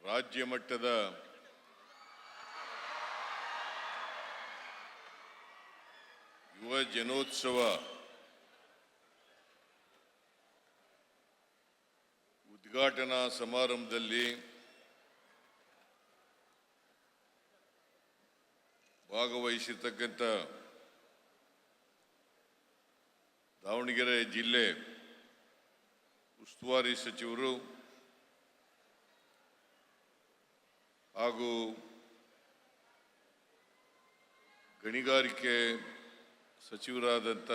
ರಾಜ್ಯ ಮಟ್ಟದ ಯುವ ಜನೋತ್ಸವ ಉದ್ಘಾಟನಾ ಸಮಾರಂಭದಲ್ಲಿ ಭಾಗವಹಿಸಿರ್ತಕ್ಕಂಥ ದಾವಣಗೆರೆ ಜಿಲ್ಲೆ ಉಸ್ತುವಾರಿ ಸಚಿವರು ಹಾಗೂ ಗಣಿಗಾರಿಕೆ ಸಚಿವರಾದಂಥ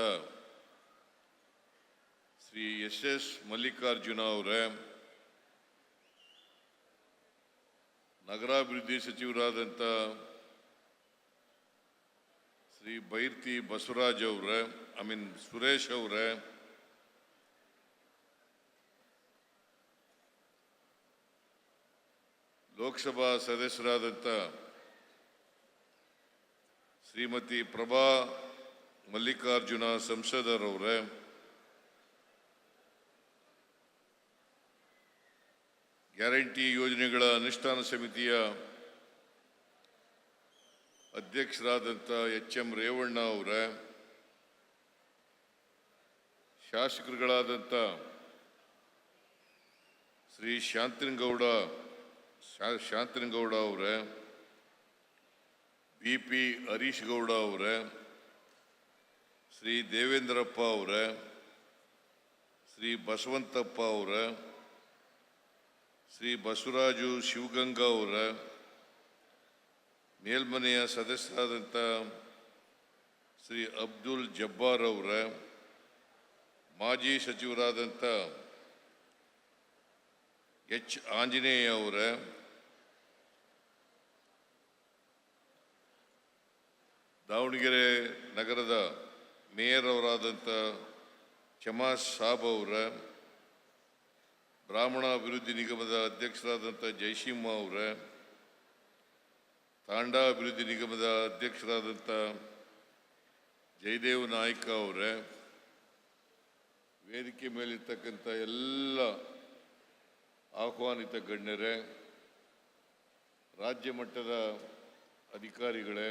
ಶ್ರೀ ಎಸ್ ಮಲ್ಲಿಕಾರ್ಜುನ ಅವರೇ, ನಗರಾಭಿವೃದ್ಧಿ ಸಚಿವರಾದಂಥ ಶ್ರೀ ಬೈರ್ತಿ ಬಸವರಾಜ್ ಅವರೇ, ಸುರೇಶ್ ಅವರೇ, ಲೋಕಸಭಾ ಸದಸ್ಯರಾದಂಥ ಶ್ರೀಮತಿ ಪ್ರಭಾ ಮಲ್ಲಿಕಾರ್ಜುನ ಸಂಸದರವರೇ, ಗ್ಯಾರಂಟಿ ಯೋಜನೆಗಳ ಅನುಷ್ಠಾನ ಸಮಿತಿಯ ಅಧ್ಯಕ್ಷರಾದಂಥ ಎಂ ರೇವಣ್ಣ ಅವರೇ, ಶಾಸಕರುಗಳಾದಂಥ ಶ್ರೀ ಶಾಂತನಗೌಡ ಅವರೇ, BP ಹರೀಶ್ ಗೌಡ ಅವರೇ, ಶ್ರೀ ದೇವೇಂದ್ರಪ್ಪ ಅವರೇ, ಶ್ರೀ ಬಸವಂತಪ್ಪ ಅವರೇ, ಶ್ರೀ ಬಸವರಾಜು ಶಿವಗಂಗಾ ಅವರೇ, ಮೇಲ್ಮನೆಯ ಸದಸ್ಯರಾದಂಥ ಶ್ರೀ ಅಬ್ದುಲ್ ಜಬ್ಬಾರ್ ಅವರೇ, ಮಾಜಿ ಸಚಿವರಾದಂಥ H ಆಂಜನೇಯ ಅವರೇ, ದಾವಣಗೆರೆ ನಗರದ ಮೇಯರ್ ಅವರಾದಂಥ ಚಮಾಸ್ ಸಾಬ್ ಅವರೇ, ಬ್ರಾಹ್ಮಣ ಅಭಿವೃದ್ಧಿ ನಿಗಮದ ಅಧ್ಯಕ್ಷರಾದಂಥ ಜಯಸಿಂಹ ಅವರೇ, ತಾಂಡಾ ಅಭಿವೃದ್ಧಿ ನಿಗಮದ ಅಧ್ಯಕ್ಷರಾದಂಥ ಜಯದೇವ್ ನಾಯ್ಕ ಅವರೇ, ವೇದಿಕೆ ಮೇಲಿರ್ತಕ್ಕಂಥ ಎಲ್ಲ ಆಹ್ವಾನಿತ ಗಣ್ಯರೇ, ರಾಜ್ಯ ಮಟ್ಟದ ಅಧಿಕಾರಿಗಳೇ,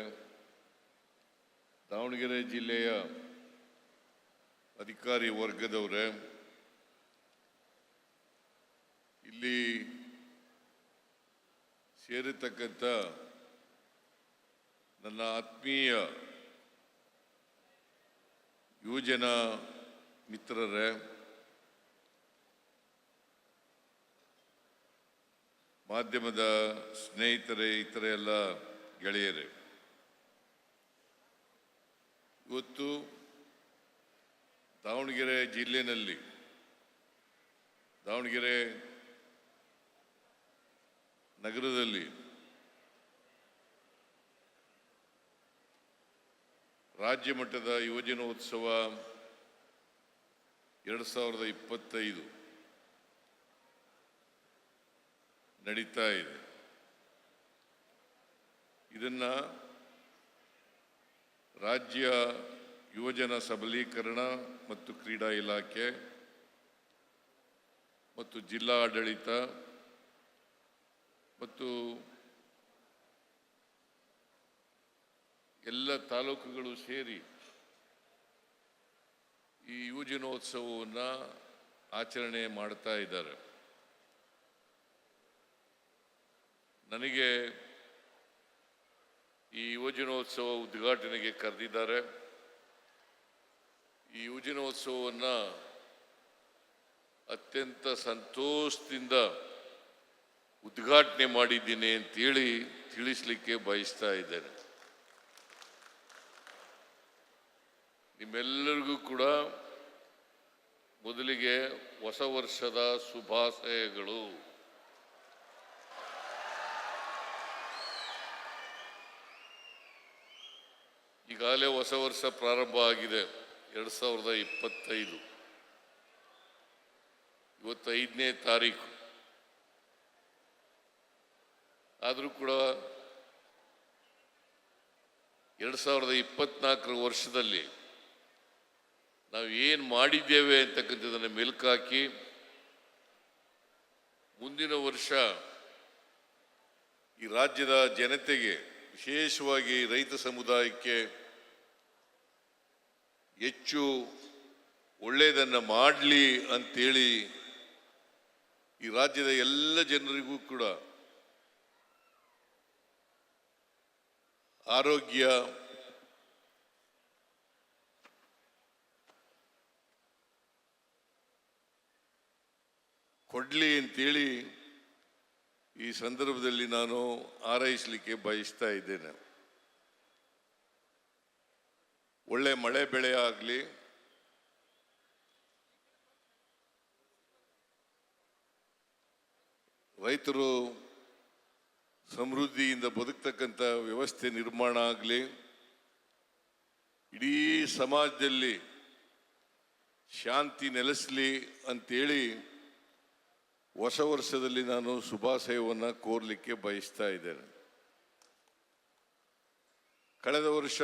ದಾವಣಗೆರೆ ಜಿಲ್ಲೆಯ ಅಧಿಕಾರಿ ವರ್ಗದವರೇ, ಇಲ್ಲಿ ಸೇರಿರ್ತಕ್ಕಂಥ ನನ್ನ ಆತ್ಮೀಯ ಯುವಜನ ಮಿತ್ರರೇ, ಮಾಧ್ಯಮದ ಸ್ನೇಹಿತರೇ, ಇತರ ಎಲ್ಲ ಗೆಳೆಯರೇ, ಇವತ್ತು ದಾವಣಗೆರೆ ಜಿಲ್ಲೆಯಲ್ಲಿ ದಾವಣಗೆರೆ ನಗರದಲ್ಲಿ ರಾಜ್ಯ ಮಟ್ಟದ ಯುವಜನೋತ್ಸವ 2025 ನಡೀತಾ ಇದೆ. ಇದನ್ನ ರಾಜ್ಯ ಯುವಜನ ಸಬಲೀಕರಣ ಮತ್ತು ಕ್ರೀಡಾ ಇಲಾಖೆ ಮತ್ತು ಜಿಲ್ಲಾ ಆಡಳಿತ ಮತ್ತು ಎಲ್ಲ ತಾಲೂಕುಗಳು ಸೇರಿ ಈ ಯುವಜನೋತ್ಸವವನ್ನು ಆಚರಣೆ ಮಾಡ್ತಾ ಇದ್ದಾರೆ. ನನಗೆ ಈ ಯುವಜನೋತ್ಸವ ಉದ್ಘಾಟನೆಗೆ ಕರೆದಿದ್ದಾರೆ. ಈ ಯುವಜನೋತ್ಸವವನ್ನು ಅತ್ಯಂತ ಸಂತೋಷದಿಂದ ಉದ್ಘಾಟನೆ ಮಾಡಿದ್ದೀನಿ ಅಂತೇಳಿ ತಿಳಿಸ್ಲಿಕ್ಕೆ ಬಯಸ್ತಾ ಇದ್ದೇನೆ. ನಿಮ್ಮೆಲ್ಲರಿಗೂ ಕೂಡ ಮೊದಲಿಗೆ ಹೊಸ ವರ್ಷದ ಶುಭಾಶಯಗಳು. ಈಗಾಗಲೇ ಹೊಸ ವರ್ಷ ಪ್ರಾರಂಭ ಆಗಿದೆ. 2025 ಇವತ್ತು 5ನೇ ತಾರೀಕು. ಆದರೂ ಕೂಡ 2024 ವರ್ಷದಲ್ಲಿ ನಾವು ಏನು ಮಾಡಿದ್ದೇವೆ ಅಂತಕ್ಕಂಥದ್ದನ್ನು ಮೆಲುಕಾಕಿ ಮುಂದಿನ ವರ್ಷ ಈ ರಾಜ್ಯದ ಜನತೆಗೆ, ವಿಶೇಷವಾಗಿ ರೈತ ಸಮುದಾಯಕ್ಕೆ ಹೆಚ್ಚು ಒಳ್ಳೆಯದನ್ನು ಮಾಡಲಿ ಅಂತೇಳಿ ಈ ರಾಜ್ಯದ ಎಲ್ಲ ಜನರಿಗೂ ಕೂಡ ಆರೋಗ್ಯ, ಕೊಡ್ಲಿ ಅಂತೇಳಿ ಈ ಸಂದರ್ಭದಲ್ಲಿ ನಾನು ಹಾರೈಸಲಿಕ್ಕೆ ಬಯಸ್ತಾ ಇದ್ದೇನೆ. ಒಳ್ಳೆ ಮಳೆ ಬೆಳೆ ಆಗಲಿ, ರೈತರು ಸಮೃದ್ಧಿಯಿಂದ ಬದುಕ್ತಕ್ಕಂಥ ವ್ಯವಸ್ಥೆ ನಿರ್ಮಾಣ ಆಗಲಿ, ಇಡೀ ಸಮಾಜದಲ್ಲಿ ಶಾಂತಿ ನೆಲೆಸಲಿ ಅಂತೇಳಿ ಹೊಸ ವರ್ಷದಲ್ಲಿ ನಾನು ಶುಭಾಶಯವನ್ನು ಕೋರಲಿಕ್ಕೆ ಬಯಸ್ತಾ ಇದ್ದೇನೆ. ಕಳೆದ ವರ್ಷ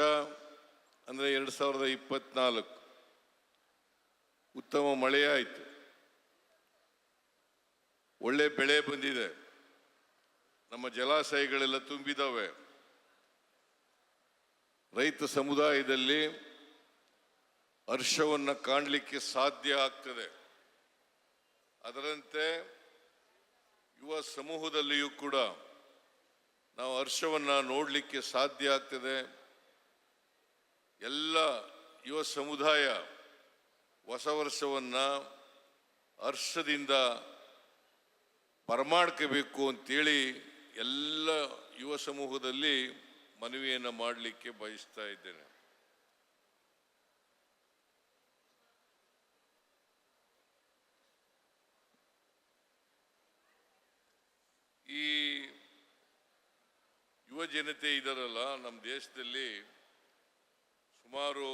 ಅಂದರೆ 2024 ಉತ್ತಮ ಮಳೆಯಾಯಿತು, ಒಳ್ಳೆ ಬೆಳೆ ಬಂದಿದೆ, ನಮ್ಮ ಜಲಾಶಯಗಳೆಲ್ಲ ತುಂಬಿದವೆ. ರೈತ ಸಮುದಾಯದಲ್ಲಿ ಹರ್ಷವನ್ನು ಕಾಣಲಿಕ್ಕೆ ಸಾಧ್ಯ ಆಗ್ತದೆ. ಅದರಂತೆ ಯುವ ಸಮೂಹದಲ್ಲಿಯೂ ಕೂಡ ನಾವು ಹರ್ಷವನ್ನು ನೋಡಲಿಕ್ಕೆ ಸಾಧ್ಯ ಆಗ್ತದೆ. ಎಲ್ಲ ಯುವ ಸಮುದಾಯ ಹೊಸ ವರ್ಷವನ್ನು ಹರ್ಷದಿಂದ ಬರಮಾಡ್ಕೋಬೇಕು ಅಂತೇಳಿ ಎಲ್ಲ ಯುವ ಸಮೂಹದಲ್ಲಿ ಮನವಿಯನ್ನು ಮಾಡಲಿಕ್ಕೆ ಬಯಸ್ತಾ ಇದ್ದೇನೆ. ಈ ಯುವ ಜನತೆ ಇದಾರಲ್ಲ, ನಮ್ಮ ದೇಶದಲ್ಲಿ ಸುಮಾರು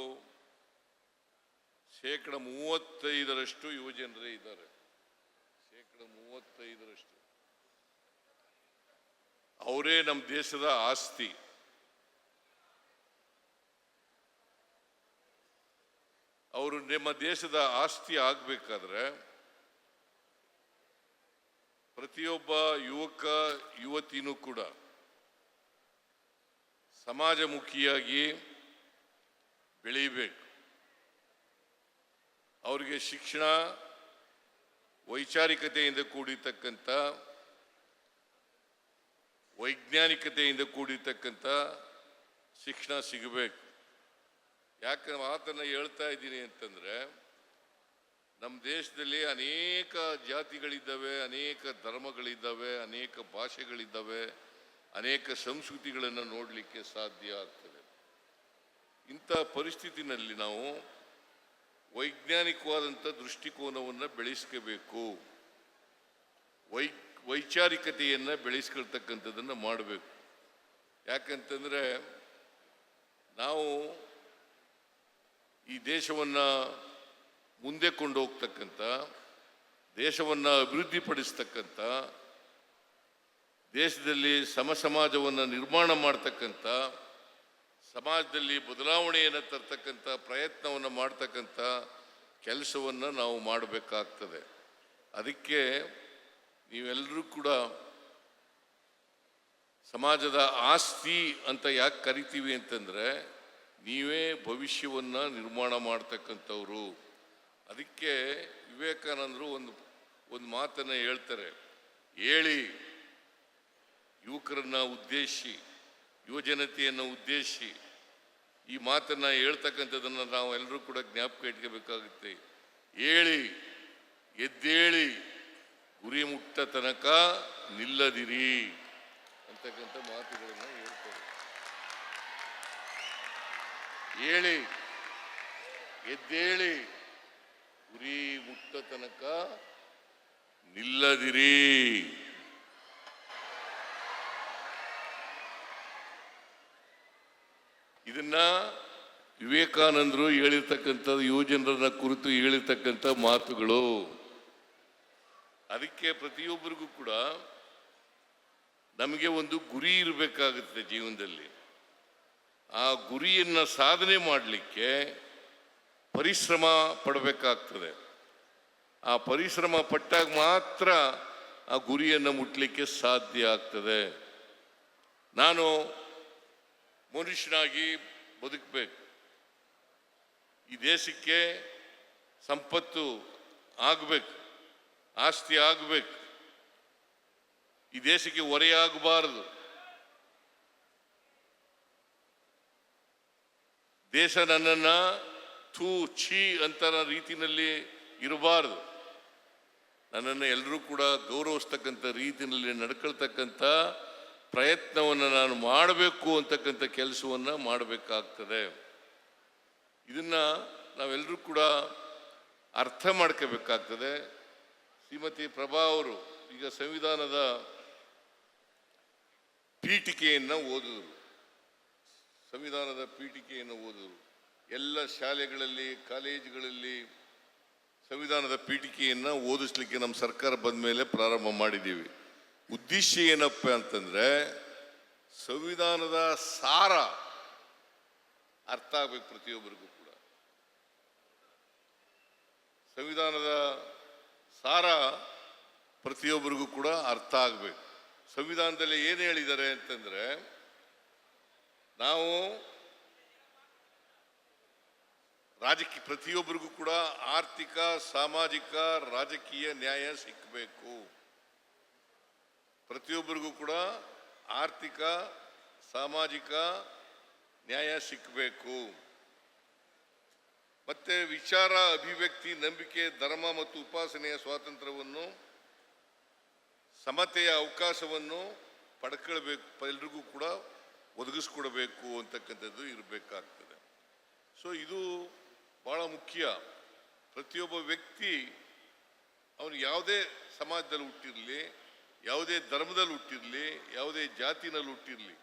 35% ಯುವ ಜನರೇ ಇದ್ದಾರೆ. 35% ಅವರೇ ನಮ್ಮ ದೇಶದ ಆಸ್ತಿ. ಅವರು ನಮ್ಮ ದೇಶದ ಆಸ್ತಿ ಆಗಬೇಕಾದ್ರೆ ಪ್ರತಿಯೊಬ್ಬ ಯುವಕ ಯುವತಿನೂ ಕೂಡ ಸಮಾಜಮುಖಿಯಾಗಿ ಬೆಳೀಬೇಕು. ಅವರಿಗೆ ಶಿಕ್ಷಣ, ವೈಚಾರಿಕತೆಯಿಂದ ಕೂಡಿರ್ತಕ್ಕಂಥ, ವೈಜ್ಞಾನಿಕತೆಯಿಂದ ಕೂಡಿರ್ತಕ್ಕಂಥ ಶಿಕ್ಷಣ ಸಿಗಬೇಕು. ಯಾಕೆ ಮಾತನ್ನು ಹೇಳ್ತಾ ಇದ್ದೀನಿ ಅಂತಂದರೆ, ನಮ್ಮ ದೇಶದಲ್ಲಿ ಅನೇಕ ಜಾತಿಗಳಿದ್ದಾವೆ, ಅನೇಕ ಧರ್ಮಗಳಿದ್ದಾವೆ, ಅನೇಕ ಭಾಷೆಗಳಿದ್ದಾವೆ, ಅನೇಕ ಸಂಸ್ಕೃತಿಗಳನ್ನು ನೋಡಲಿಕ್ಕೆ ಸಾಧ್ಯ ಆಗ್ತದೆ. ಇಂಥ ಪರಿಸ್ಥಿತಿನಲ್ಲಿ ನಾವು ವೈಜ್ಞಾನಿಕವಾದಂಥ ದೃಷ್ಟಿಕೋನವನ್ನು ಬೆಳೆಸ್ಕೋಬೇಕು, ವೈಚಾರಿಕತೆಯನ್ನು ಬೆಳೆಸ್ಕೊಳ್ತಕ್ಕಂಥದ್ದನ್ನು ಮಾಡಬೇಕು. ಯಾಕಂತಂದರೆ ನಾವು ಈ ದೇಶವನ್ನು ಮುಂದೆ ಕೊಂಡು ಹೋಗ್ತಕ್ಕಂಥ, ದೇಶವನ್ನು ಅಭಿವೃದ್ಧಿಪಡಿಸ್ತಕ್ಕಂಥ, ದೇಶದಲ್ಲಿ ಸಮಾಜವನ್ನು ನಿರ್ಮಾಣ ಮಾಡ್ತಕ್ಕಂಥ, ಸಮಾಜದಲ್ಲಿ ಬದಲಾವಣೆಯನ್ನು ತರ್ತಕ್ಕಂಥ ಪ್ರಯತ್ನವನ್ನು ಮಾಡ್ತಕ್ಕಂಥ ಕೆಲಸವನ್ನು ನಾವು ಮಾಡಬೇಕಾಗ್ತದೆ. ಅದಕ್ಕೆ ನೀವೆಲ್ಲರೂ ಕೂಡ ಸಮಾಜದ ಆಸ್ತಿ ಅಂತ ಯಾಕೆ ಕರಿತೀವಿ ಅಂತಂದರೆ, ನೀವೇ ಭವಿಷ್ಯವನ್ನು ನಿರ್ಮಾಣ ಮಾಡ್ತಕ್ಕಂಥವ್ರು. ಅದಕ್ಕೆ ವಿವೇಕಾನಂದರು ಒಂದು ಮಾತನ್ನು ಹೇಳ್ತಾರೆ, ಹೇಳಿ ಯುವಕರನ್ನು ಉದ್ದೇಶಿಸಿ, ಯುವಜನತೆಯನ್ನು ಉದ್ದೇಶಿಸಿ ಈ ಮಾತನ್ನು ಹೇಳ್ತಕ್ಕಂಥದ್ದನ್ನು ನಾವು ಎಲ್ಲರೂ ಕೂಡ ಜ್ಞಾಪಕ ಇಟ್ಕೋಬೇಕಾಗುತ್ತೆ. ಹೇಳಿ, ಎದ್ದೇಳಿ, ಗುರಿ ಮುಟ್ಟ ತನಕ ನಿಲ್ಲದಿರಿ ಅಂತಕ್ಕಂಥ ಮಾತುಗಳನ್ನು ಹೇಳ್ತಾರೆ. ಹೇಳಿ, ಎದ್ದೇಳಿ, ಗುರಿ ಮುಟ್ಟ ತನಕ ನಿಲ್ಲದಿರಿ. ಇದನ್ನ ವಿವೇಕಾನಂದರು ಹೇಳಿರ್ತಕ್ಕಂಥದ್ದು, ಯುವಜನರನ್ನ ಕುರಿತು ಹೇಳಿರ್ತಕ್ಕಂಥ ಮಾತುಗಳು. ಅದಕ್ಕೆ ಪ್ರತಿಯೊಬ್ಬರಿಗೂ ಕೂಡ ನಮಗೆ ಒಂದು ಗುರಿ ಇರಬೇಕಾಗುತ್ತೆ ಜೀವನದಲ್ಲಿ. ಆ ಗುರಿಯನ್ನು ಸಾಧನೆ ಮಾಡಲಿಕ್ಕೆ ಪರಿಶ್ರಮ ಪಡಬೇಕಾಗ್ತದೆ. ಆ ಪರಿಶ್ರಮ ಪಟ್ಟಾಗ ಮಾತ್ರ ಆ ಗುರಿಯನ್ನು ಮುಟ್ಟಲಿಕ್ಕೆ ಸಾಧ್ಯ ಆಗ್ತದೆ. ನಾನು ಮನುಷ್ಯನಾಗಿ ಬದುಕಬೇಕು, ಈ ದೇಶಕ್ಕೆ ಸಂಪತ್ತು ಆಗಬೇಕು, ಆಸ್ತಿ ಆಗಬೇಕು, ಈ ದೇಶಕ್ಕೆ ಹೊರೆಯಾಗಬಾರದು, ದೇಶ ನನ್ನನ್ನು ಥೂ ಛೀ ಅಂತ ರೀತಿಯಲ್ಲಿ ಇರಬಾರದು, ನನ್ನನ್ನು ಎಲ್ಲರೂ ಕೂಡ ಗೌರವಿಸ್ತಕ್ಕಂಥ ರೀತಿಯಲ್ಲಿ ನಡ್ಕೊಳ್ತಕ್ಕಂಥ ಪ್ರಯತ್ನವನ್ನು ನಾನು ಮಾಡಬೇಕು ಅಂತಕ್ಕಂಥ ಕೆಲಸವನ್ನು ಮಾಡಬೇಕಾಗ್ತದೆ. ಇದನ್ನು ನಾವೆಲ್ಲರೂ ಕೂಡ ಅರ್ಥ ಮಾಡ್ಕೋಬೇಕಾಗ್ತದೆ. ಶ್ರೀಮತಿ ಪ್ರಭಾ ಅವರು ಈಗ ಸಂವಿಧಾನದ ಪೀಠಿಕೆಯನ್ನು ಓದಿದ್ರು, ಎಲ್ಲ ಶಾಲೆಗಳಲ್ಲಿ ಕಾಲೇಜುಗಳಲ್ಲಿ ಸಂವಿಧಾನದ ಪೀಠಿಕೆಯನ್ನು ಓದಿಸ್ಲಿಕ್ಕೆ ನಮ್ಮ ಸರ್ಕಾರ ಬಂದ ಮೇಲೆ ಪ್ರಾರಂಭ ಮಾಡಿದ್ದೀವಿ. ಉದ್ದೇಶ ಏನಪ್ಪ ಅಂತಂದ್ರೆ ಸಂವಿಧಾನದ ಸಾರ ಅರ್ಥ ಆಗ್ಬೇಕು ಪ್ರತಿಯೊಬ್ಬರಿಗೂ ಕೂಡ. ಸಂವಿಧಾನದ ಸಾರ ಪ್ರತಿಯೊಬ್ಬರಿಗೂ ಕೂಡ ಅರ್ಥ ಆಗ್ಬೇಕು. ಸಂವಿಧಾನದಲ್ಲಿ ಏನು ಹೇಳಿದ್ದಾರೆ ಅಂತಂದ್ರೆ, ನಾವು ಪ್ರತಿಯೊಬ್ಬರಿಗೂ ಕೂಡ ಆರ್ಥಿಕ, ಸಾಮಾಜಿಕ, ರಾಜಕೀಯ ನ್ಯಾಯ ಸಿಕ್ಕಬೇಕು. ಪ್ರತಿಯೊಬ್ಬರಿಗೂ ಕೂಡ ಆರ್ಥಿಕ, ಸಾಮಾಜಿಕ ನ್ಯಾಯ ಸಿಕ್ಕಬೇಕು. ಮತ್ತೆ ವಿಚಾರ, ಅಭಿವ್ಯಕ್ತಿ, ನಂಬಿಕೆ, ಧರ್ಮ ಮತ್ತು ಉಪಾಸನೆಯ ಸ್ವಾತಂತ್ರ್ಯವನ್ನು, ಸಮತೆಯ ಅವಕಾಶವನ್ನು ಪಡ್ಕೊಳ್ಬೇಕು, ಎಲ್ರಿಗೂ ಕೂಡ ಒದಗಿಸ್ಕೊಡ್ಬೇಕು ಅಂತಕ್ಕಂಥದ್ದು ಇರಬೇಕಾಗ್ತದೆ. ಸೊ ಇದು ಬಹಳ ಮುಖ್ಯ. ಪ್ರತಿಯೊಬ್ಬ ವ್ಯಕ್ತಿ ಅವನು ಯಾವುದೇ ಸಮಾಜದಲ್ಲಿ ಹುಟ್ಟಿರಲಿ, ಯಾವುದೇ ಧರ್ಮದಲ್ಲಿ ಹುಟ್ಟಿರಲಿ, ಯಾವುದೇ ಜಾತಿನಲ್ಲಿ ಹುಟ್ಟಿರಲಿ,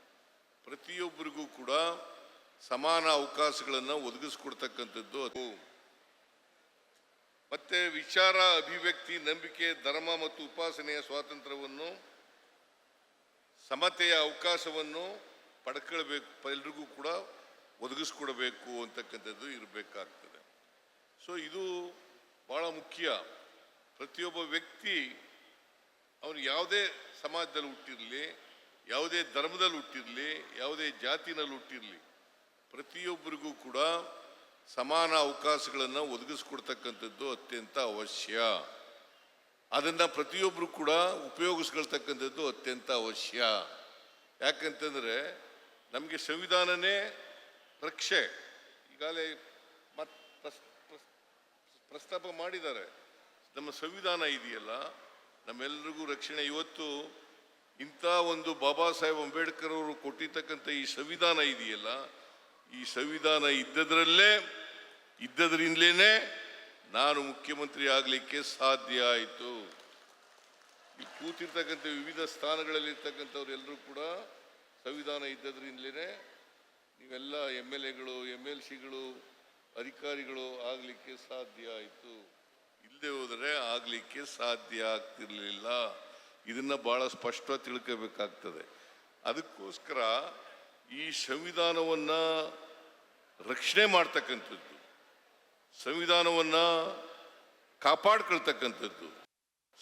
ಪ್ರತಿಯೊಬ್ಬರಿಗೂ ಕೂಡ ಸಮಾನ ಅವಕಾಶಗಳನ್ನು ಒದಗಿಸ್ಕೊಡ್ತಕ್ಕಂಥದ್ದು ಅದು. ಮತ್ತೆ ವಿಚಾರ, ಅಭಿವ್ಯಕ್ತಿ, ನಂಬಿಕೆ, ಧರ್ಮ ಮತ್ತು ಉಪಾಸನೆಯ ಸ್ವಾತಂತ್ರ್ಯವನ್ನು, ಸಮತೆಯ ಅವಕಾಶವನ್ನು ಪಡ್ಕೊಳ್ಬೇಕು, ಎಲ್ರಿಗೂ ಕೂಡ ಒದಗಿಸ್ಕೊಡ್ಬೇಕು ಅಂತಕ್ಕಂಥದ್ದು ಇರಬೇಕಾಗ್ತದೆ. ಸೊ ಇದು ಬಹಳ ಮುಖ್ಯ. ಪ್ರತಿಯೊಬ್ಬ ವ್ಯಕ್ತಿ ಅವನು ಯಾವುದೇ ಸಮಾಜದಲ್ಲಿ ಹುಟ್ಟಿರಲಿ, ಯಾವುದೇ ಧರ್ಮದಲ್ಲಿ ಹುಟ್ಟಿರಲಿ, ಯಾವುದೇ ಜಾತಿನಲ್ಲಿ ಹುಟ್ಟಿರಲಿ, ಪ್ರತಿಯೊಬ್ಬರಿಗೂ ಕೂಡ ಸಮಾನ ಅವಕಾಶಗಳನ್ನು ಒದಗಿಸ್ಕೊಡ್ತಕ್ಕಂಥದ್ದು ಅತ್ಯಂತ ಅವಶ್ಯ. ಅದನ್ನು ಪ್ರತಿಯೊಬ್ಬರು ಕೂಡ ಉಪಯೋಗಿಸ್ಕೊಳ್ತಕ್ಕಂಥದ್ದು ಅತ್ಯಂತ ಅವಶ್ಯ. ಯಾಕಂತಂದರೆ ನಮಗೆ ಸಂವಿಧಾನನೇ ರಕ್ಷೆ. ಈಗಾಗಲೇ ಪ್ರಸ್ತಾಪ ಮಾಡಿದ್ದಾರೆ. ನಮ್ಮ ಸಂವಿಧಾನ ಇದೆಯಲ್ಲ, ನಮ್ಮೆಲ್ಲರಿಗೂ ರಕ್ಷಣೆ. ಇವತ್ತು ಇಂಥ ಒಂದು ಬಾಬಾ ಸಾಹೇಬ್ ಅಂಬೇಡ್ಕರ್ ಅವರು ಕೊಟ್ಟಿರ್ತಕ್ಕಂಥ ಈ ಸಂವಿಧಾನ ಇದೆಯಲ್ಲ, ಈ ಸಂವಿಧಾನ ಇದ್ದದ್ರಿಂದಲೇ ನಾನು ಮುಖ್ಯಮಂತ್ರಿ ಆಗಲಿಕ್ಕೆ ಸಾಧ್ಯ ಆಯಿತು. ಈ ಕೂತಿರ್ತಕ್ಕಂಥ ವಿವಿಧ ಸ್ಥಾನಗಳಲ್ಲಿರ್ತಕ್ಕಂಥವ್ರು ಎಲ್ಲರೂ ಕೂಡ ಸಂವಿಧಾನ ಇದ್ದದ್ರಿಂದಲೇ ನೀವೆಲ್ಲ MLAಗಳು, MLCಗಳು, ಅಧಿಕಾರಿಗಳು ಆಗಲಿಕ್ಕೆ ಸಾಧ್ಯ ಆಯಿತು. ಇಲ್ಲದೆ ಹೋದರೆ ಆಗಲಿಕ್ಕೆ ಸಾಧ್ಯ ಆಗ್ತಿರ್ಲಿಲ್ಲ. ಇದನ್ನು ಭಾಳ ಸ್ಪಷ್ಟವಾಗಿ ತಿಳ್ಕೋಬೇಕಾಗ್ತದೆ. ಅದಕ್ಕೋಸ್ಕರ ಈ ಸಂವಿಧಾನವನ್ನು ರಕ್ಷಣೆ ಮಾಡ್ತಕ್ಕಂಥದ್ದು, ಸಂವಿಧಾನವನ್ನು ಕಾಪಾಡ್ಕೊಳ್ತಕ್ಕಂಥದ್ದು,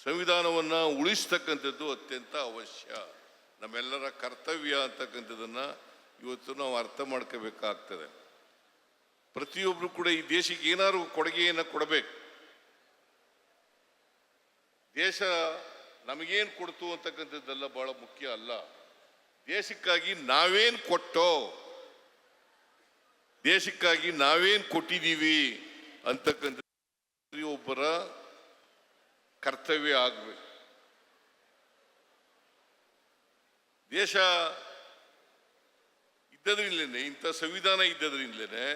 ಸಂವಿಧಾನವನ್ನು ಉಳಿಸ್ತಕ್ಕಂಥದ್ದು ಅತ್ಯಂತ ಅವಶ್ಯ. ನಮ್ಮೆಲ್ಲರ ಕರ್ತವ್ಯ ಅಂತಕ್ಕಂಥದ್ದನ್ನು ಇವತ್ತು ನಾವು ಅರ್ಥ ಮಾಡ್ಕೋಬೇಕಾಗ್ತದೆ. ಪ್ರತಿಯೊಬ್ಬರು ಕೂಡ ಈ ದೇಶಕ್ಕೆ ಏನಾದ್ರು ಕೊಡುಗೆಯನ್ನು ಕೊಡಬೇಕು. ದೇಶ ನಮಗೇನು ಕೊಡ್ತು ಅಂತಕ್ಕಂಥದ್ದೆಲ್ಲ ಬಹಳ ಮುಖ್ಯ ಅಲ್ಲ. ದೇಶಕ್ಕಾಗಿ ನಾವೇನು ಕೊಟ್ಟೋ, ದೇಶಕ್ಕಾಗಿ ನಾವೇನು ಕೊಟ್ಟಿದ್ದೀವಿ ಅಂತಕ್ಕಂಥ ಒಬ್ಬರ ಕರ್ತವ್ಯ ಆಗಬೇಕು. ದೇಶ ಇದ್ದದ್ರಿಂದಲೇ, ಇಂಥ ಸಂವಿಧಾನ ಇದ್ದದ್ರಿಂದಲೇ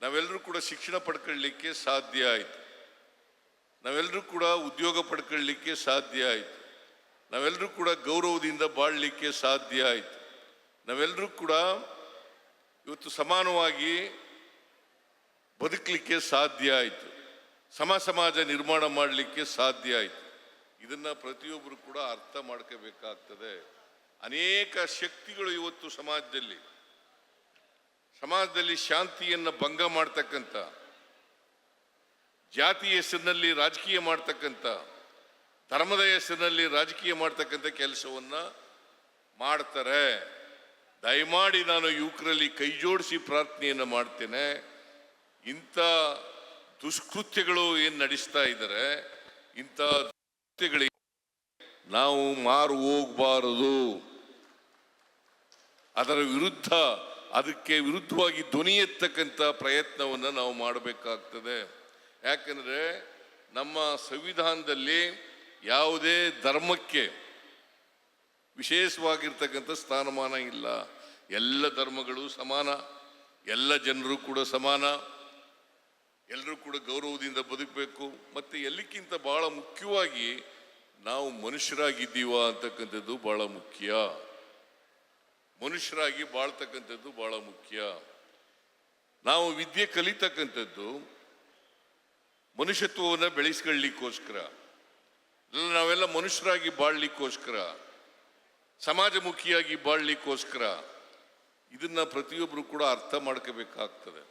ನಾವೆಲ್ಲರೂ ಕೂಡ ಶಿಕ್ಷಣ ಪಡ್ಕೊಳ್ಳಲಿಕ್ಕೆ ಸಾಧ್ಯ ಆಯಿತು, ನಾವೆಲ್ಲರೂ ಕೂಡ ಉದ್ಯೋಗ ಪಡ್ಕೊಳ್ಳಲಿಕ್ಕೆ ಸಾಧ್ಯ ಆಯಿತು, ನಾವೆಲ್ಲರೂ ಕೂಡ ಗೌರವದಿಂದ ಬಾಳಲಿಕ್ಕೆ ಸಾಧ್ಯ ಆಯಿತು, ನಾವೆಲ್ಲರೂ ಕೂಡ ಇವತ್ತು ಸಮಾನವಾಗಿ ಬದುಕಲಿಕ್ಕೆ ಸಾಧ್ಯ ಆಯಿತು, ಸಮಾಜ ನಿರ್ಮಾಣ ಮಾಡಲಿಕ್ಕೆ ಸಾಧ್ಯ ಆಯಿತು. ಇದನ್ನು ಪ್ರತಿಯೊಬ್ಬರು ಕೂಡ ಅರ್ಥ ಮಾಡ್ಕೋಬೇಕಾಗ್ತದೆ. ಅನೇಕ ಶಕ್ತಿಗಳು ಇವತ್ತು ಸಮಾಜದಲ್ಲಿ ಶಾಂತಿಯನ್ನು ಭಂಗ ಮಾಡ್ತಕ್ಕಂಥ, ಜಾತಿ ಹೆಸರಿನಲ್ಲಿ ರಾಜಕೀಯ ಮಾಡ್ತಕ್ಕಂಥ, ಧರ್ಮದ ಹೆಸರಿನಲ್ಲಿ ರಾಜಕೀಯ ಮಾಡ್ತಕ್ಕಂಥ ಕೆಲಸವನ್ನು ಮಾಡ್ತಾರೆ. ದಯಮಾಡಿ ನಾನು ಯುವಕರಲ್ಲಿ ಕೈ ಜೋಡಿಸಿ ಪ್ರಾರ್ಥನೆಯನ್ನು ಮಾಡ್ತೇನೆ. ಇಂಥ ದುಷ್ಕೃತ್ಯಗಳು ಏನು ನಡೆಸ್ತಾ ಇದ್ದಾರೆ, ಇಂಥ ಕೃತ್ಯಗಳಿಗೆ ನಾವು ಮಾರು ಹೋಗಬಾರದು. ಅದರ ವಿರುದ್ಧ, ಅದಕ್ಕೆ ವಿರುದ್ಧವಾಗಿ ಧ್ವನಿ ಎತ್ತಕ್ಕಂಥ ಪ್ರಯತ್ನವನ್ನು ನಾವು ಮಾಡಬೇಕಾಗ್ತದೆ. ಯಾಕಂದರೆ ನಮ್ಮ ಸಂವಿಧಾನದಲ್ಲಿ ಯಾವುದೇ ಧರ್ಮಕ್ಕೆ ವಿಶೇಷವಾಗಿರ್ತಕ್ಕಂಥ ಸ್ಥಾನಮಾನ ಇಲ್ಲ. ಎಲ್ಲ ಧರ್ಮಗಳು ಸಮಾನ, ಎಲ್ಲ ಜನರು ಕೂಡ ಸಮಾನ, ಎಲ್ಲರೂ ಕೂಡ ಗೌರವದಿಂದ ಬದುಕಬೇಕು. ಮತ್ತು ಎಲ್ಲಕ್ಕಿಂತ ಬಹಳ ಮುಖ್ಯವಾಗಿ ನಾವು ಮನುಷ್ಯರಾಗಿದ್ದೀವ ಅಂತಕ್ಕಂಥದ್ದು ಬಹಳ ಮುಖ್ಯ. ಮನುಷ್ಯರಾಗಿ ಬಾಳ್ತಕ್ಕಂಥದ್ದು ಬಹಳ ಮುಖ್ಯ. ನಾವು ವಿದ್ಯೆ ಕಲಿತಕ್ಕಂಥದ್ದು ಮನುಷ್ಯತ್ವವನ್ನು ಬೆಳೆಸ್ಕೊಳ್ಳಿಕ್ಕೋಸ್ಕರ, ನಾವೆಲ್ಲ ಮನುಷ್ಯರಾಗಿ ಬಾಳ್ಲಿಕ್ಕೋಸ್ಕರ, ಸಮಾಜಮುಖಿಯಾಗಿ ಬಾಳ್ಲಿಕ್ಕೋಸ್ಕರ. ಇದನ್ನ ಪ್ರತಿಯೊಬ್ಬರು ಕೂಡ ಅರ್ಥ ಮಾಡ್ಕೋಬೇಕಾಗ್ತದೆ.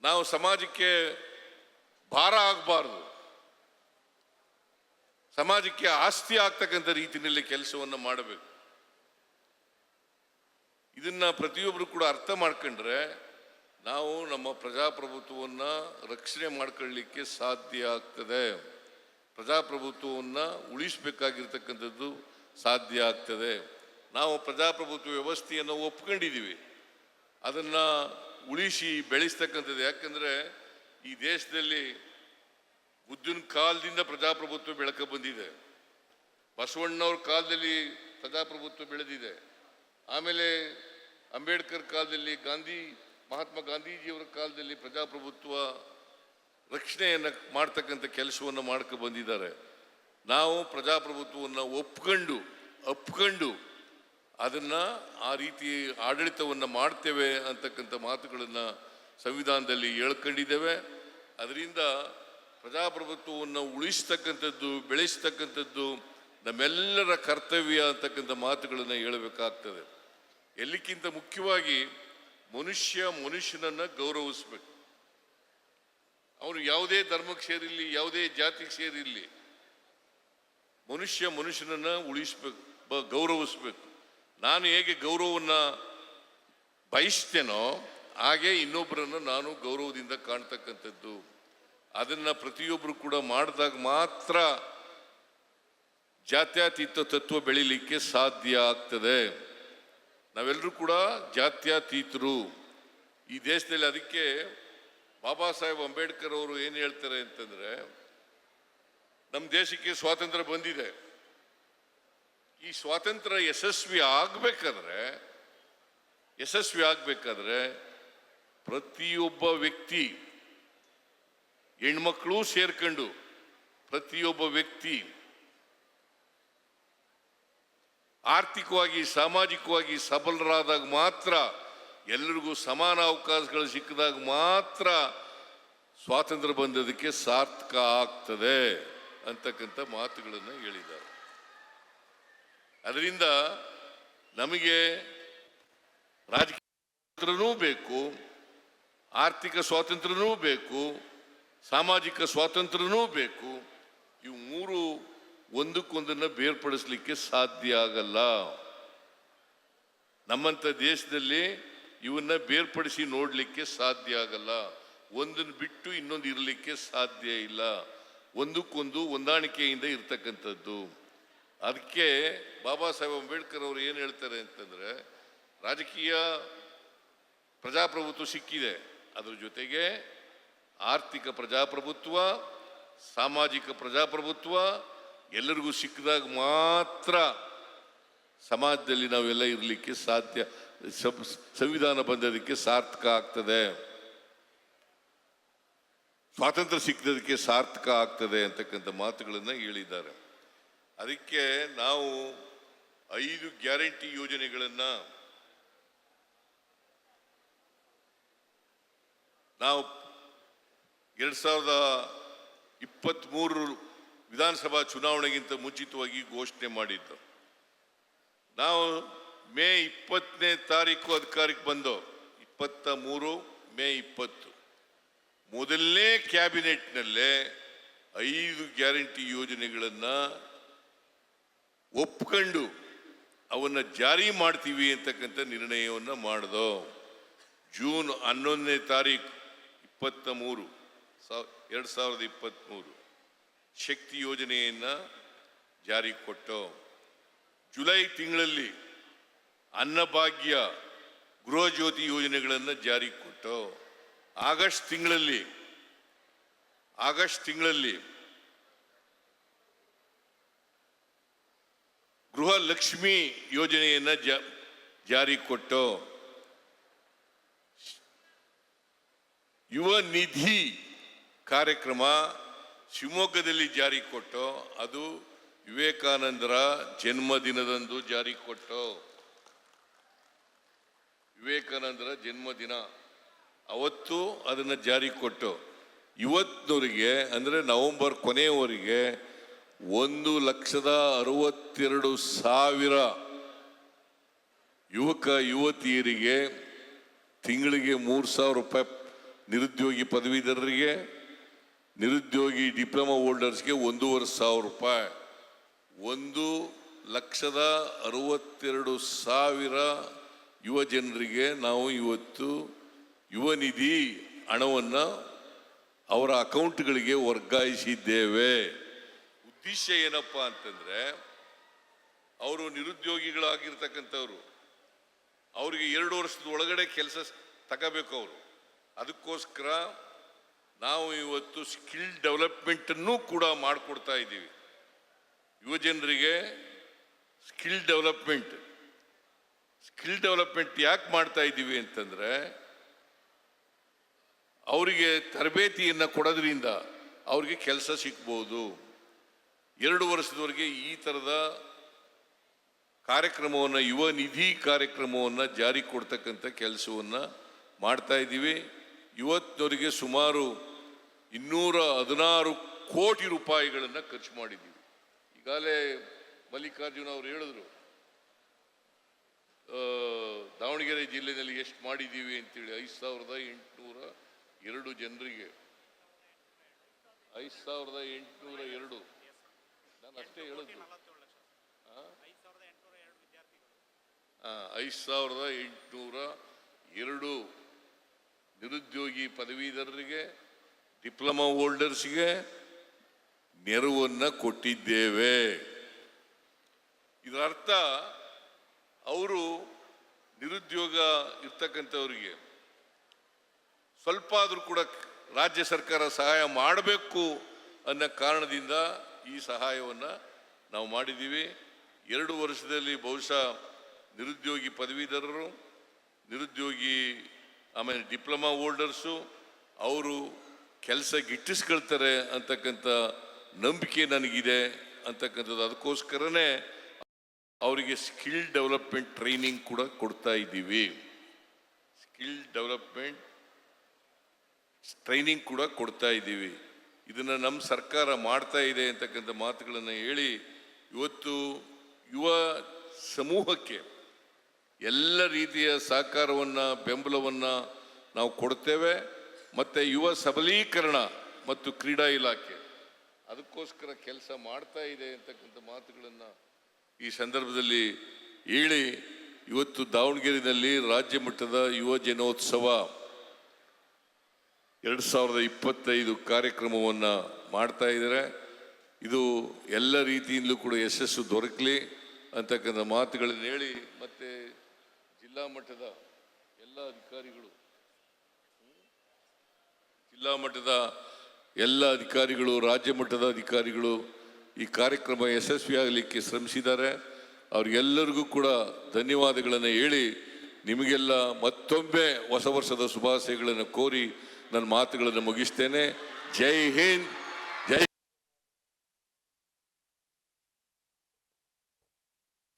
ನಾವು ಸಮಾಜಕ್ಕೆ ಭಾರ ಆಗಬಾರ್ದು, ಸಮಾಜಕ್ಕೆ ಆಸ್ತಿ ಆಗ್ತಕ್ಕಂಥ ರೀತಿಯಲ್ಲಿ ಕೆಲಸವನ್ನು ಮಾಡಬೇಕು. ಇದನ್ನ ಪ್ರತಿಯೊಬ್ಬರು ಕೂಡ ಅರ್ಥ ಮಾಡ್ಕೊಂಡ್ರೆ ನಾವು ನಮ್ಮ ಪ್ರಜಾಪ್ರಭುತ್ವವನ್ನು ರಕ್ಷಣೆ ಮಾಡ್ಕೊಳ್ಳಿಕ್ಕೆ ಸಾಧ್ಯ ಆಗ್ತದೆ. ಪ್ರಜಾಪ್ರಭುತ್ವವನ್ನು ಉಳಿಸಬೇಕಾಗಿರ್ತಕ್ಕಂಥದ್ದು ಸಾಧ್ಯ ಆಗ್ತದೆ. ನಾವು ಪ್ರಜಾಪ್ರಭುತ್ವ ವ್ಯವಸ್ಥೆಯನ್ನು ಒಪ್ಕೊಂಡಿದ್ದೀವಿ, ಅದನ್ನು ಉಳಿಸಿ ಬೆಳೆಸ್ತಕ್ಕಂಥದ್ದು. ಯಾಕಂದರೆ ಈ ದೇಶದಲ್ಲಿ ಬುದ್ಧನ ಕಾಲದಿಂದ ಪ್ರಜಾಪ್ರಭುತ್ವ ಬೆಳಕ ಬಂದಿದೆ, ಬಸವಣ್ಣವ್ರ ಕಾಲದಲ್ಲಿ ಪ್ರಜಾಪ್ರಭುತ್ವ ಬೆಳೆದಿದೆ, ಆಮೇಲೆ ಅಂಬೇಡ್ಕರ್ ಕಾಲದಲ್ಲಿ, ಮಹಾತ್ಮ ಗಾಂಧೀಜಿಯವರ ಕಾಲದಲ್ಲಿ ಪ್ರಜಾಪ್ರಭುತ್ವ ರಕ್ಷಣೆಯನ್ನು ಮಾಡ್ತಕ್ಕಂಥ ಕೆಲಸವನ್ನು ಮಾಡ್ಕೊ ಬಂದಿದ್ದಾರೆ. ನಾವು ಪ್ರಜಾಪ್ರಭುತ್ವವನ್ನು ಅಪ್ಕೊಂಡು ಅದನ್ನು ಆ ರೀತಿ ಆಡಳಿತವನ್ನು ಮಾಡ್ತೇವೆ ಅಂತಕ್ಕಂಥ ಮಾತುಗಳನ್ನು ಸಂವಿಧಾನದಲ್ಲಿ ಹೇಳ್ಕೊಂಡಿದ್ದೇವೆ. ಅದರಿಂದ ಪ್ರಜಾಪ್ರಭುತ್ವವನ್ನು ಉಳಿಸ್ತಕ್ಕಂಥದ್ದು, ಬೆಳೆಸ್ತಕ್ಕಂಥದ್ದು ನಮ್ಮೆಲ್ಲರ ಕರ್ತವ್ಯ ಅಂತಕ್ಕಂಥ ಮಾತುಗಳನ್ನು ಹೇಳಬೇಕಾಗ್ತದೆ. ಎಲ್ಲಕ್ಕಿಂತ ಮುಖ್ಯವಾಗಿ ಮನುಷ್ಯನನ್ನು ಗೌರವಿಸ್ಬೇಕು. ಅವನು ಯಾವುದೇ ಧರ್ಮಕ್ಕೆ ಸೇರಿರಲಿ, ಯಾವುದೇ ಜಾತಿಗೆ ಸೇರಿರಲಿ, ಮನುಷ್ಯನನ್ನು ಉಳಿಸ್ಬೇಕು, ಗೌರವಿಸ್ಬೇಕು. ನಾನು ಹೇಗೆ ಗೌರವವನ್ನು ಬಯಸ್ತೇನೋ ಹಾಗೆ ಇನ್ನೊಬ್ಬರನ್ನು ನಾನು ಗೌರವದಿಂದ ಕಾಣ್ತಕ್ಕಂಥದ್ದು. ಅದನ್ನು ಪ್ರತಿಯೊಬ್ಬರು ಕೂಡ ಮಾಡಿದಾಗ ಮಾತ್ರ ಜಾತ್ಯತೀತ ತತ್ವ ಬೆಳೀಲಿಕ್ಕೆ ಸಾಧ್ಯ ಆಗ್ತದೆ. ನಾವೆಲ್ಲರೂ ಕೂಡ ಜಾತ್ಯತೀತರು ಈ ದೇಶದಲ್ಲಿ. ಅದಕ್ಕೆ ಬಾಬಾ ಸಾಹೇಬ್ ಅಂಬೇಡ್ಕರ್ ಅವರು ಏನು ಹೇಳ್ತಾರೆ ಅಂತಂದರೆ, ನಮ್ಮ ದೇಶಕ್ಕೆ ಸ್ವಾತಂತ್ರ್ಯ ಬಂದಿದೆ, ಈ ಸ್ವಾತಂತ್ರ್ಯ ಯಶಸ್ವಿ ಆಗಬೇಕಾದ್ರೆ ಪ್ರತಿಯೊಬ್ಬ ವ್ಯಕ್ತಿ, ಹೆಣ್ಮಕ್ಳು ಸೇರ್ಕೊಂಡು ಪ್ರತಿಯೊಬ್ಬ ವ್ಯಕ್ತಿ ಆರ್ಥಿಕವಾಗಿ ಸಾಮಾಜಿಕವಾಗಿ ಸಬಲರಾದಾಗ ಮಾತ್ರ, ಎಲ್ಲರಿಗೂ ಸಮಾನ ಅವಕಾಶಗಳು ಸಿಕ್ಕಿದಾಗ ಮಾತ್ರ ಸ್ವಾತಂತ್ರ್ಯ ಬಂದದಕ್ಕೆ ಸಾರ್ಥಕ ಆಗ್ತದೆ ಅಂತಕ್ಕಂಥ ಮಾತುಗಳನ್ನು ಹೇಳಿದ್ದಾರೆ. ಅದರಿಂದ ನಮಗೆ ರಾಜಕೀಯ ಸ್ವಾತಂತ್ರ್ಯವೂ ಬೇಕು, ಆರ್ಥಿಕ ಸ್ವಾತಂತ್ರ್ಯವೂ ಬೇಕು, ಸಾಮಾಜಿಕ ಸ್ವಾತಂತ್ರ್ಯವೂ ಬೇಕು. ಇವು ಮೂರು ಒಂದಕ್ಕೊಂದನ್ನು ಬೇರ್ಪಡಿಸಲಿಕ್ಕೆ ಸಾಧ್ಯ ಆಗಲ್ಲ. ನಮ್ಮಂಥ ದೇಶದಲ್ಲಿ ಇವನ್ನ ಬೇರ್ಪಡಿಸಿ ನೋಡಲಿಕ್ಕೆ ಸಾಧ್ಯ ಆಗಲ್ಲ. ಒಂದನ್ನು ಬಿಟ್ಟು ಇನ್ನೊಂದು ಇರಲಿಕ್ಕೆ ಸಾಧ್ಯ ಇಲ್ಲ. ಒಂದಕ್ಕೊಂದು ಹೊಂದಾಣಿಕೆಯಿಂದ ಇರ್ತಕ್ಕಂಥದ್ದು. ಅದಕ್ಕೆ ಬಾಬಾ ಸಾಹೇಬ್ ಅಂಬೇಡ್ಕರ್ ಅವರು ಏನು ಹೇಳ್ತಾರೆ ಅಂತಂದರೆ, ರಾಜಕೀಯ ಪ್ರಜಾಪ್ರಭುತ್ವ ಸಿಕ್ಕಿದೆ, ಅದ್ರ ಜೊತೆಗೆ ಆರ್ಥಿಕ ಪ್ರಜಾಪ್ರಭುತ್ವ, ಸಾಮಾಜಿಕ ಪ್ರಜಾಪ್ರಭುತ್ವ ಎಲ್ಲರಿಗೂ ಸಿಕ್ಕಿದಾಗ ಮಾತ್ರ ಸಮಾಜದಲ್ಲಿ ನಾವೆಲ್ಲ ಇರಲಿಕ್ಕೆ ಸಾಧ್ಯ, ಸಂವಿಧಾನ ಬಂದದಕ್ಕೆ ಸಾರ್ಥಕ ಆಗ್ತದೆ, ಸ್ವಾತಂತ್ರ್ಯ ಸಿಕ್ಕದಕ್ಕೆ ಸಾರ್ಥಕ ಆಗ್ತದೆ ಅಂತಕ್ಕಂಥ ಮಾತುಗಳನ್ನು ಹೇಳಿದ್ದಾರೆ. ಅದಕ್ಕೆ ನಾವು 5 ಗ್ಯಾರಂಟಿ ಯೋಜನೆಗಳನ್ನು ನಾವು 2023 ವಿಧಾನಸಭಾ ಚುನಾವಣೆಗಿಂತ ಮುಂಚಿತವಾಗಿ ಘೋಷಣೆ ಮಾಡಿದ್ದು. ನಾವು ಮೇ 20ನೇ ತಾರೀಕು ಅಧಿಕಾರಕ್ಕೆ ಬಂದು 23 ಮೇ 20 ಮೊದಲನೇ ಕ್ಯಾಬಿನೆಟ್ನಲ್ಲೇ 5 ಗ್ಯಾರಂಟಿ ಯೋಜನೆಗಳನ್ನು ಒಪ್ಕೊಂಡು ಅವನ್ನ ಜಾರಿ ಮಾಡ್ತೀವಿ ಅಂತಕ್ಕಂಥ ನಿರ್ಣಯವನ್ನು ಮಾಡಿದೋ. ಜೂನ್ 11ನೇ ತಾರೀಕು 23, 2023 ಶಕ್ತಿ ಯೋಜನೆಯನ್ನು ಜಾರಿ ಕೊಟ್ಟು, ಜುಲೈ ತಿಂಗಳಲ್ಲಿ ಅನ್ನಭಾಗ್ಯ, ಗೃಹ ಜ್ಯೋತಿ ಯೋಜನೆಗಳನ್ನು ಜಾರಿ ಕೊಟ್ಟು, ಆಗಸ್ಟ್ ತಿಂಗಳಲ್ಲಿ ಗೃಹ ಲಕ್ಷ್ಮಿ ಯೋಜನೆಯನ್ನು ಜಾರಿ ಕೊಟ್ಟು, ಯುವ ನಿಧಿ ಕಾರ್ಯಕ್ರಮ ಶಿವಮೊಗ್ಗದಲ್ಲಿ ಜಾರಿ ಕೊಟ್ಟು, ಅದು ವಿವೇಕಾನಂದರ ಜನ್ಮದಿನದಂದು ಜಾರಿ ಕೊಟ್ಟು, ವಿವೇಕಾನಂದರ ಜನ್ಮದಿನ ಅವತ್ತು ಅದನ್ನು ಜಾರಿ ಕೊಟ್ಟು, ಇವತ್ತಿನವರೆಗೆ ಅಂದರೆ ನವೆಂಬರ್ ಕೊನೆಯವರೆಗೆ 1,62,000 ಯುವಕ ಯುವತಿಯರಿಗೆ ತಿಂಗಳಿಗೆ 3,000 ರೂಪಾಯಿ, ನಿರುದ್ಯೋಗಿ ಪದವೀಧರರಿಗೆ, ನಿರುದ್ಯೋಗಿ ಡಿಪ್ಲೊಮಾ ಹೋಲ್ಡರ್ಸ್ಗೆ 1,500 ರೂಪಾಯಿ, 1,62,000 ಯುವ ಜನರಿಗೆ ನಾವು ಇವತ್ತು ಯುವ ನಿಧಿ ಹಣವನ್ನು ಅವರ ಅಕೌಂಟ್ಗಳಿಗೆ ವರ್ಗಾಯಿಸಿದ್ದೇವೆ. ಉದ್ದೇಶ ಏನಪ್ಪ ಅಂತಂದ್ರೆ, ಅವರು ನಿರುದ್ಯೋಗಿಗಳಾಗಿರ್ತಕ್ಕಂಥವ್ರು, ಅವರಿಗೆ 2 ವರ್ಷದ ಒಳಗಡೆ ಕೆಲಸ ತಗೋಬೇಕು ಅವರು. ಅದಕ್ಕೋಸ್ಕರ ನಾವು ಇವತ್ತು ಸ್ಕಿಲ್ ಡೆವಲಪ್ಮೆಂಟನ್ನು ಕೂಡ ಮಾಡಿಕೊಡ್ತಾ ಇದ್ದೀವಿ. ಯುವ ಜನರಿಗೆ ಸ್ಕಿಲ್ ಡೆವಲಪ್ಮೆಂಟ್ ಯಾಕೆ ಮಾಡ್ತಾ ಇದ್ದೀವಿ ಅಂತಂದ್ರೆ, ಅವರಿಗೆ ತರಬೇತಿಯನ್ನು ಕೊಡೋದ್ರಿಂದ ಅವ್ರಿಗೆ ಕೆಲಸ ಸಿಗ್ಬೋದು. 2 ವರ್ಷದವರೆಗೆ ಈ ಥರದ ಕಾರ್ಯಕ್ರಮವನ್ನು, ಯುವ ನಿಧಿ ಕಾರ್ಯಕ್ರಮವನ್ನು ಜಾರಿ ಕೊಡ್ತಕ್ಕಂಥ ಕೆಲಸವನ್ನು ಮಾಡ್ತಾ ಇದ್ದೀವಿ. ಇವತ್ತಿನವರೆಗೆ ಸುಮಾರು 216 ಕೋಟಿ ರೂಪಾಯಿಗಳನ್ನು ಖರ್ಚು ಮಾಡಿದ್ದೀವಿ. ಈಗಾಗಲೇ ಮಲ್ಲಿಕಾರ್ಜುನ ಅವರು ಹೇಳಿದ್ರು, ದಾವಣಗೆರೆ ಜಿಲ್ಲೆಯಲ್ಲಿ ಎಷ್ಟು ಮಾಡಿದ್ದೀವಿ ಅಂತೇಳಿ. 5,802 ಜನರಿಗೆ, 5,802, ನಾನು ಅಷ್ಟೇ ಹೇಳಿದ್ರು. 5,802 ನಿರುದ್ಯೋಗಿ ಪದವೀಧರರಿಗೆ, ಡಿಪ್ಲೊಮಾ ಹೋಲ್ಡರ್ಸ್ಗೆ ನೆರವನ್ನು ಕೊಟ್ಟಿದ್ದೇವೆ. ಇದರ ಅರ್ಥ, ಅವರು ನಿರುದ್ಯೋಗ ಇರ್ತಕ್ಕಂಥವರಿಗೆ ಸ್ವಲ್ಪ ಆದರೂ ಕೂಡ ರಾಜ್ಯ ಸರ್ಕಾರ ಸಹಾಯ ಮಾಡಬೇಕು ಅನ್ನೋ ಕಾರಣದಿಂದ ಈ ಸಹಾಯವನ್ನು ನಾವು ಮಾಡಿದ್ದೀವಿ. 2 ವರ್ಷದಲ್ಲಿ ಬಹುಶಃ ನಿರುದ್ಯೋಗಿ ಪದವೀಧರರು, ನಿರುದ್ಯೋಗಿ ಆಮೇಲೆ ಡಿಪ್ಲೊಮಾ ಹೋಲ್ಡರ್ಸು ಅವರು ಕೆಲಸ ಗಿಟ್ಟಿಸ್ಕೊಳ್ತಾರೆ ಅಂತಕ್ಕಂಥ ನಂಬಿಕೆ ನನಗಿದೆ ಅಂತಕ್ಕಂಥದ್ದು. ಅದಕ್ಕೋಸ್ಕರನೇ ಅವರಿಗೆ ಸ್ಕಿಲ್ ಡೆವಲಪ್ಮೆಂಟ್ ಟ್ರೈನಿಂಗ್ ಕೂಡ ಕೊಡ್ತಾ ಇದ್ದೀವಿ. ಸ್ಕಿಲ್ ಡೆವಲಪ್ಮೆಂಟ್ ಟ್ರೈನಿಂಗ್ ಕೂಡ ಕೊಡ್ತಾ ಇದ್ದೀವಿ. ಇದನ್ನು ನಮ್ಮ ಸರ್ಕಾರ ಮಾಡ್ತಾ ಇದೆ ಅಂತಕ್ಕಂಥ ಮಾತುಗಳನ್ನು ಹೇಳಿ, ಇವತ್ತು ಯುವ ಸಮೂಹಕ್ಕೆ ಎಲ್ಲ ರೀತಿಯ ಸಹಕಾರವನ್ನು, ಬೆಂಬಲವನ್ನು ನಾವು ಕೊಡ್ತೇವೆ. ಮತ್ತು ಯುವ ಸಬಲೀಕರಣ ಮತ್ತು ಕ್ರೀಡಾ ಇಲಾಖೆ ಅದಕ್ಕೋಸ್ಕರ ಕೆಲಸ ಮಾಡ್ತಾ ಇದೆ ಅಂತಕ್ಕಂಥ ಮಾತುಗಳನ್ನು ಈ ಸಂದರ್ಭದಲ್ಲಿ ಹೇಳಿ, ಇವತ್ತು ದಾವಣಗೆರೆಯಲ್ಲಿ ರಾಜ್ಯ ಮಟ್ಟದ ಯುವ ಜನೋತ್ಸವ 2025 ಕಾರ್ಯಕ್ರಮವನ್ನು ಮಾಡ್ತಾ ಇದ್ದಾರೆ. ಇದು ಎಲ್ಲ ರೀತಿಯಿಂದಲೂ ಕೂಡ ಯಶಸ್ಸು ದೊರಕಲಿ ಅಂತಕ್ಕಂಥ ಮಾತುಗಳನ್ನು ಹೇಳಿ, ಮತ್ತು ಜಿಲ್ಲಾ ಮಟ್ಟದ ಎಲ್ಲ ಅಧಿಕಾರಿಗಳು, ರಾಜ್ಯ ಮಟ್ಟದ ಅಧಿಕಾರಿಗಳು ಈ ಕಾರ್ಯಕ್ರಮ ಯಶಸ್ವಿಯಾಗಲಿಕ್ಕೆ ಶ್ರಮಿಸಿದ್ದಾರೆ. ಅವ್ರಿಗೆಲ್ಲರಿಗೂ ಕೂಡ ಧನ್ಯವಾದಗಳನ್ನು ಹೇಳಿ, ನಿಮಗೆಲ್ಲ ಮತ್ತೊಮ್ಮೆ ಹೊಸ ವರ್ಷದ ಶುಭಾಶಯಗಳನ್ನು ಕೋರಿ ನನ್ನ ಮಾತುಗಳನ್ನು ಮುಗಿಸ್ತೇನೆ. ಜೈ ಹಿಂದ್,